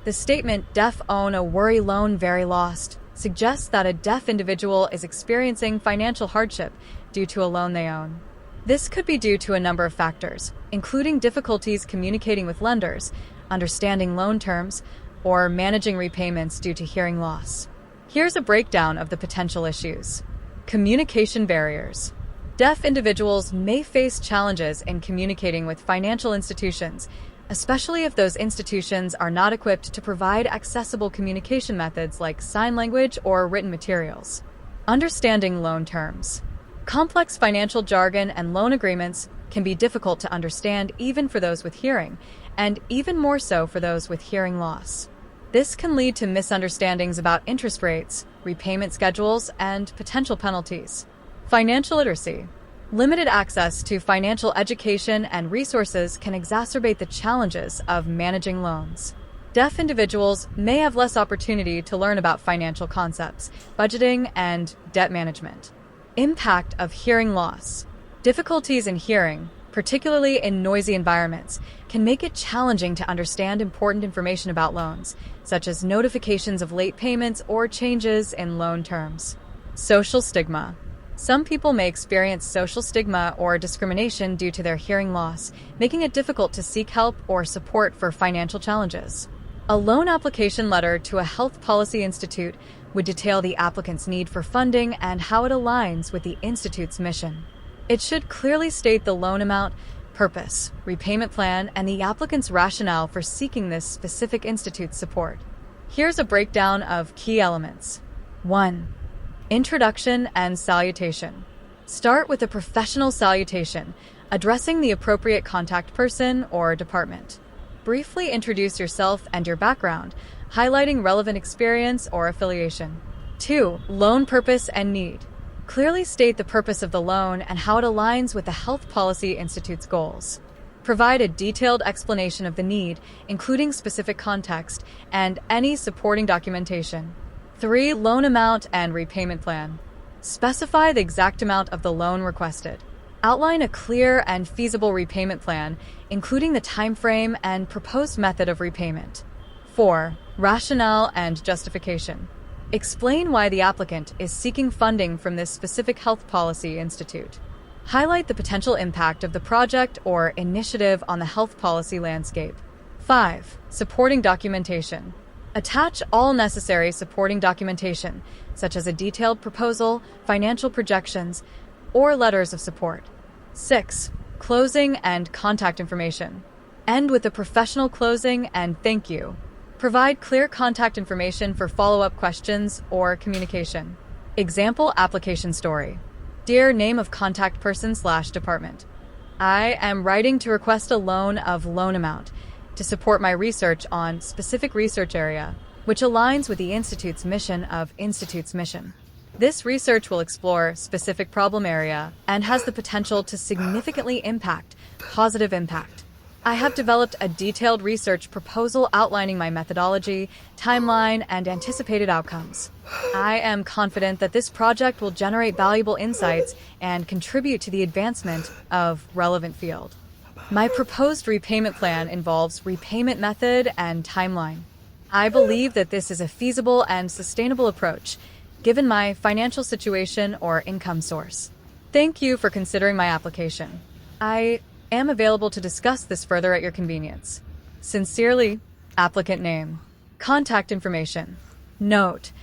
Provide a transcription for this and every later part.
The statement, "deaf own a worry loan very lost," suggests that a deaf individual is experiencing financial hardship due to a loan they own. This could be due to a number of factors, including difficulties communicating with lenders, understanding loan terms, or managing repayments due to hearing loss. Here's a breakdown of the potential issues. Communication barriers. Deaf individuals may face challenges in communicating with financial institutions, especially if those institutions are not equipped to provide accessible communication methods like sign language or written materials. Understanding loan terms. Complex financial jargon and loan agreements can be difficult to understand even for those with hearing, and even more so for those with hearing loss. This can lead to misunderstandings about interest rates, repayment schedules, and potential penalties. Financial literacy. Limited access to financial education and resources can exacerbate the challenges of managing loans. Deaf individuals may have less opportunity to learn about financial concepts, budgeting, and debt management. Impact of hearing loss. Difficulties in hearing, particularly in noisy environments, can make it challenging to understand important information about loans, such as notifications of late payments or changes in loan terms. Social stigma. Some people may experience social stigma or discrimination due to their hearing loss, making it difficult to seek help or support for financial challenges. A loan application letter to a health policy institute would detail the applicant's need for funding and how it aligns with the institute's mission. It should clearly state the loan amount, purpose, repayment plan, and the applicant's rationale for seeking this specific institute's support. Here's a breakdown of key elements. 1. Introduction and salutation. Start with a professional salutation, addressing the appropriate contact person or department. Briefly introduce yourself and your background, highlighting relevant experience or affiliation. 2. Loan purpose and need. Clearly state the purpose of the loan and how it aligns with the Health Policy Institute's goals. Provide a detailed explanation of the need, including specific context, and any supporting documentation. 3. Loan amount and repayment plan. Specify the exact amount of the loan requested. Outline a clear and feasible repayment plan, including the time frame and proposed method of repayment. 4. Rationale and justification. Explain why the applicant is seeking funding from this specific health policy institute. Highlight the potential impact of the project or initiative on the health policy landscape. 5. Supporting documentation. Attach all necessary supporting documentation, such as a detailed proposal, financial projections, or letters of support. 6. Closing and contact information. End with a professional closing and thank you. Provide clear contact information for follow-up questions or communication. Example application story. Dear name of contact person/department. I am writing to request a loan of loan amount to support my research on specific research area, which aligns with the Institute's mission of Institute's mission. This research will explore specific problem area and has the potential to significantly impact positive impact. I have developed a detailed research proposal outlining my methodology, timeline, and anticipated outcomes. I am confident that this project will generate valuable insights and contribute to the advancement of relevant field. My proposed repayment plan involves repayment method and timeline. I believe that this is a feasible and sustainable approach, given my financial situation or income source. Thank you for considering my application. I am available to discuss this further at your convenience. Sincerely, applicant name. Contact information. Note: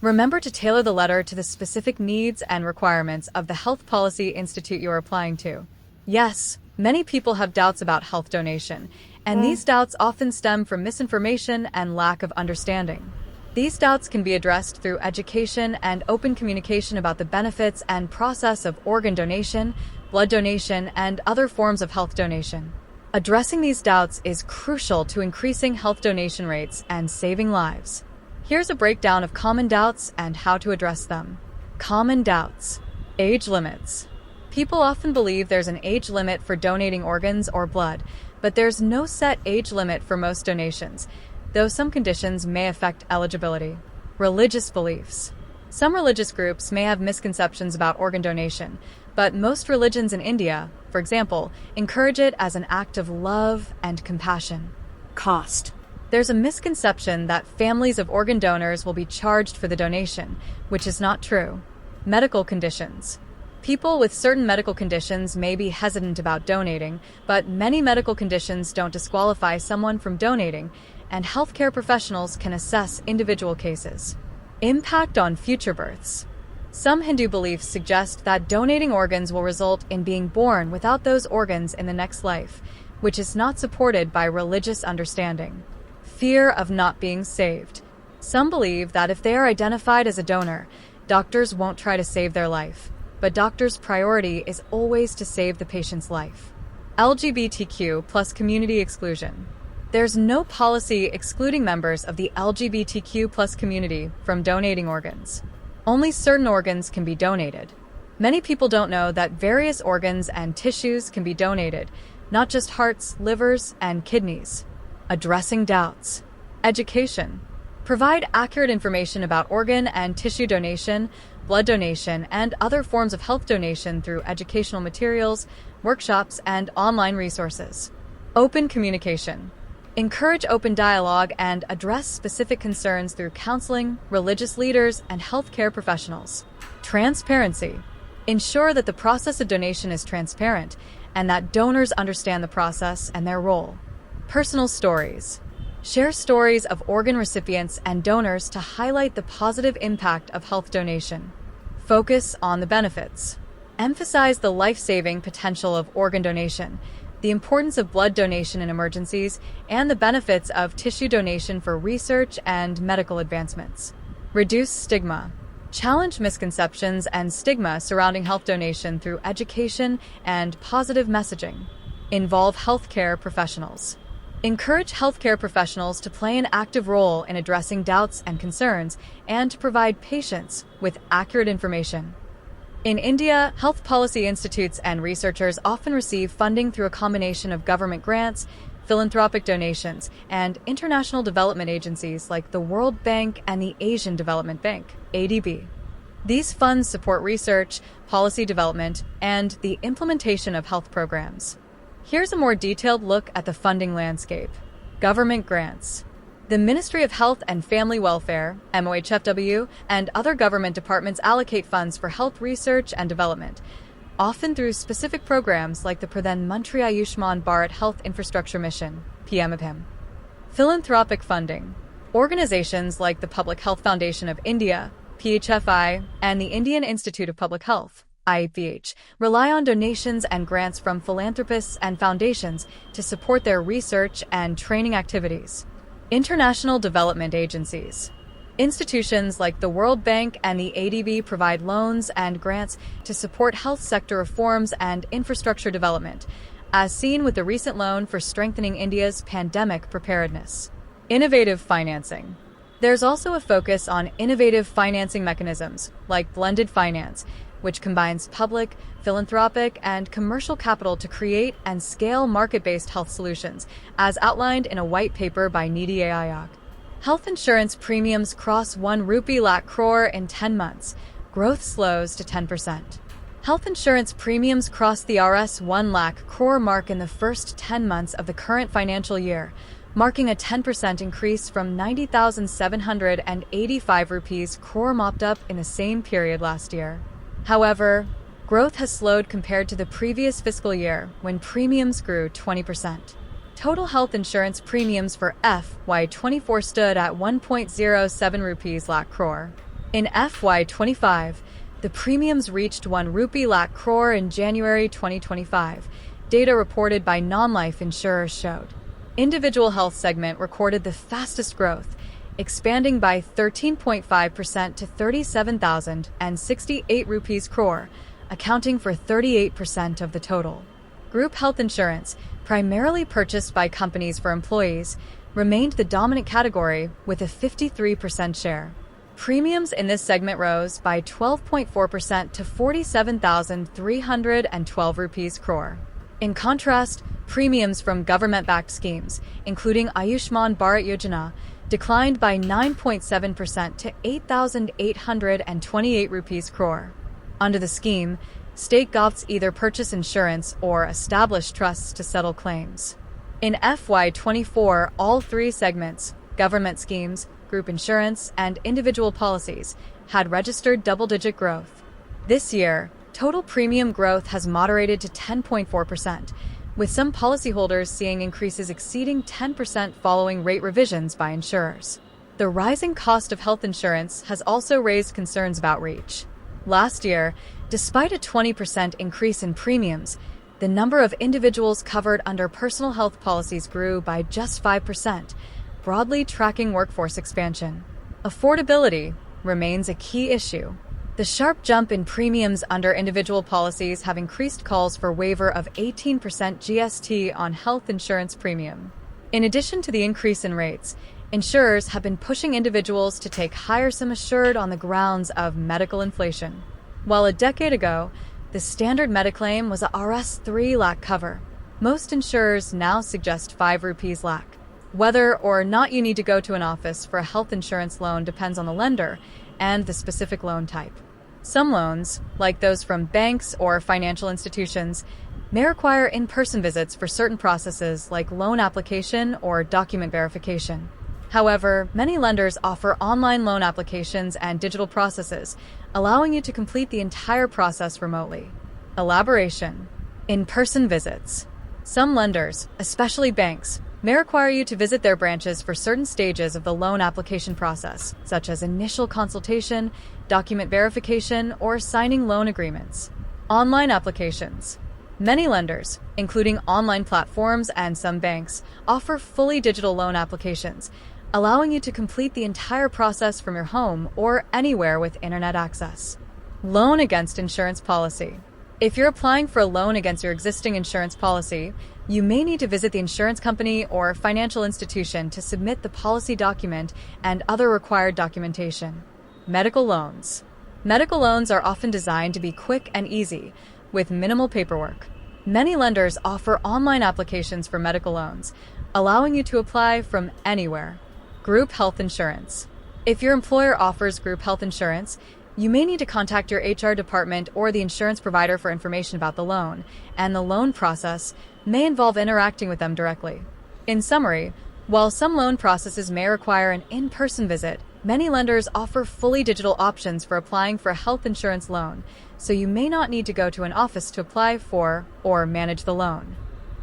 remember to tailor the letter to the specific needs and requirements of the Health Policy Institute you're applying to. Yes, many people have doubts about health donation, and these doubts often stem from misinformation and lack of understanding. These doubts can be addressed through education and open communication about the benefits and process of organ donation, blood donation, and other forms of health donation. Addressing these doubts is crucial to increasing health donation rates and saving lives. Here's a breakdown of common doubts and how to address them. Common doubts. Age limits. People often believe there's an age limit for donating organs or blood, but there's no set age limit for most donations, though some conditions may affect eligibility. Religious beliefs. Some religious groups may have misconceptions about organ donation, but most religions in India, for example, encourage it as an act of love and compassion. Cost. There's a misconception that families of organ donors will be charged for the donation, which is not true. Medical conditions. People with certain medical conditions may be hesitant about donating, but many medical conditions don't disqualify someone from donating, and healthcare professionals can assess individual cases. Impact on future births. Some Hindu beliefs suggest that donating organs will result in being born without those organs in the next life, which is not supported by religious understanding. Fear of not being saved. Some believe that if they are identified as a donor, doctors won't try to save their life, but doctors' priority is always to save the patient's life. LGBTQ plus community exclusion. There's no policy excluding members of the LGBTQ plus community from donating organs. Only certain organs can be donated. Many people don't know that various organs and tissues can be donated, not just hearts, livers, and kidneys. Addressing doubts. Education. Provide accurate information about organ and tissue donation, blood donation, and other forms of health donation through educational materials, workshops, and online resources. Open communication. Encourage open dialogue and address specific concerns through counseling, religious leaders, and healthcare professionals. Transparency. Ensure that the process of donation is transparent and that donors understand the process and their role. Personal stories. Share stories of organ recipients and donors to highlight the positive impact of health donation. Focus on the benefits. Emphasize the life-saving potential of organ donation, the importance of blood donation in emergencies, and the benefits of tissue donation for research and medical advancements. Reduce stigma. Challenge misconceptions and stigma surrounding health donation through education and positive messaging. Involve healthcare professionals. Encourage healthcare professionals to play an active role in addressing doubts and concerns and to provide patients with accurate information. In India, health policy institutes and researchers often receive funding through a combination of government grants, philanthropic donations, and international development agencies like the World Bank and the Asian Development Bank, ADB. These funds support research, policy development, and the implementation of health programs. Here's a more detailed look at the funding landscape. Government grants. The Ministry of Health and Family Welfare, MOHFW, and other government departments allocate funds for health research and development, often through specific programs like the Pradhan Mantri Ayushman Bharat Health Infrastructure Mission, PMABHIM. Philanthropic funding. Organizations like the Public Health Foundation of India, PHFI, and the Indian Institute of Public Health, IPH, rely on donations and grants from philanthropists and foundations to support their research and training activities. International development agencies. Institutions like the World Bank and the ADB provide loans and grants to support health sector reforms and infrastructure development, as seen with the recent loan for strengthening India's pandemic preparedness. Innovative financing. There's also a focus on innovative financing mechanisms like blended finance, which combines public, philanthropic, and commercial capital to create and scale market-based health solutions, as outlined in a white paper by Niti Aayog. Health insurance premiums cross 1 rupee lakh crore in 10 months. Growth slows to 10%. Health insurance premiums crossed the Rs 1 lakh crore mark in the first 10 months of the current financial year, marking a 10% increase from 90,785 rupees crore mopped up in the same period last year. However, growth has slowed compared to the previous fiscal year, when premiums grew 20%. Total health insurance premiums for FY24 stood at 1.07 rupees lakh crore. In FY25, the premiums reached 1 rupee lakh crore in January 2025. Data reported by non-life insurers showed. Individual health segment recorded the fastest growth, expanding by 13.5% to 37,068 rupees crore, accounting for 38% of the total. Group health insurance, primarily purchased by companies for employees, remained the dominant category with a 53% share. Premiums in this segment rose by 12.4% to 47,312 rupees crore. In contrast, premiums from government-backed schemes, including Ayushman Bharat Yojana, declined by 9.7% to 8,828 rupees crore. Under the scheme, state govts either purchase insurance or establish trusts to settle claims. In FY24, all three segments, government schemes, group insurance, and individual policies, had registered double-digit growth. This year, total premium growth has moderated to 10.4%, with some policyholders seeing increases exceeding 10% following rate revisions by insurers. The rising cost of health insurance has also raised concerns about reach. Last year, despite a 20% increase in premiums, the number of individuals covered under personal health policies grew by just 5%, broadly tracking workforce expansion. Affordability remains a key issue. The sharp jump in premiums under individual policies have increased calls for waiver of 18% GST on health insurance premium. In addition to the increase in rates, insurers have been pushing individuals to take higher sum assured on the grounds of medical inflation. While a decade ago, the standard Mediclaim was a Rs 3 lakh cover, most insurers now suggest 5 rupees lakh. Whether or not you need to go to an office for a health insurance loan depends on the lender and the specific loan type. Some loans, like those from banks or financial institutions, may require in-person visits for certain processes like loan application or document verification. However, many lenders offer online loan applications and digital processes, allowing you to complete the entire process remotely. Elaboration. In-person visits. Some lenders, especially banks, may require you to visit their branches for certain stages of the loan application process, such as initial consultation, document verification, or signing loan agreements. Online applications. Many lenders, including online platforms and some banks, offer fully digital loan applications, allowing you to complete the entire process from your home or anywhere with internet access. Loan against insurance policy. If you're applying for a loan against your existing insurance policy, you may need to visit the insurance company or financial institution to submit the policy document and other required documentation. Medical loans. Medical loans are often designed to be quick and easy, with minimal paperwork. Many lenders offer online applications for medical loans, allowing you to apply from anywhere. Group health insurance. If your employer offers group health insurance, you may need to contact your HR department or the insurance provider for information about the loan, and the loan process may involve interacting with them directly. In summary, while some loan processes may require an in-person visit, many lenders offer fully digital options for applying for a health insurance loan, so you may not need to go to an office to apply for or manage the loan.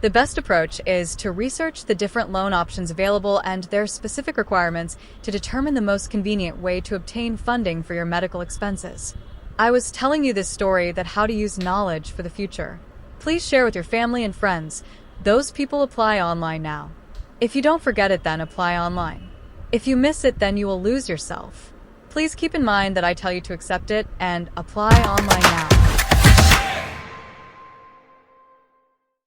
The best approach is to research the different loan options available and their specific requirements to determine the most convenient way to obtain funding for your medical expenses. I was telling you this story that how to use knowledge for the future. Please share with your family and friends. Those people apply online now. If you don't forget it, then apply online. If you miss it, then you will lose yourself. Please keep in mind that I tell you to accept it and apply online now.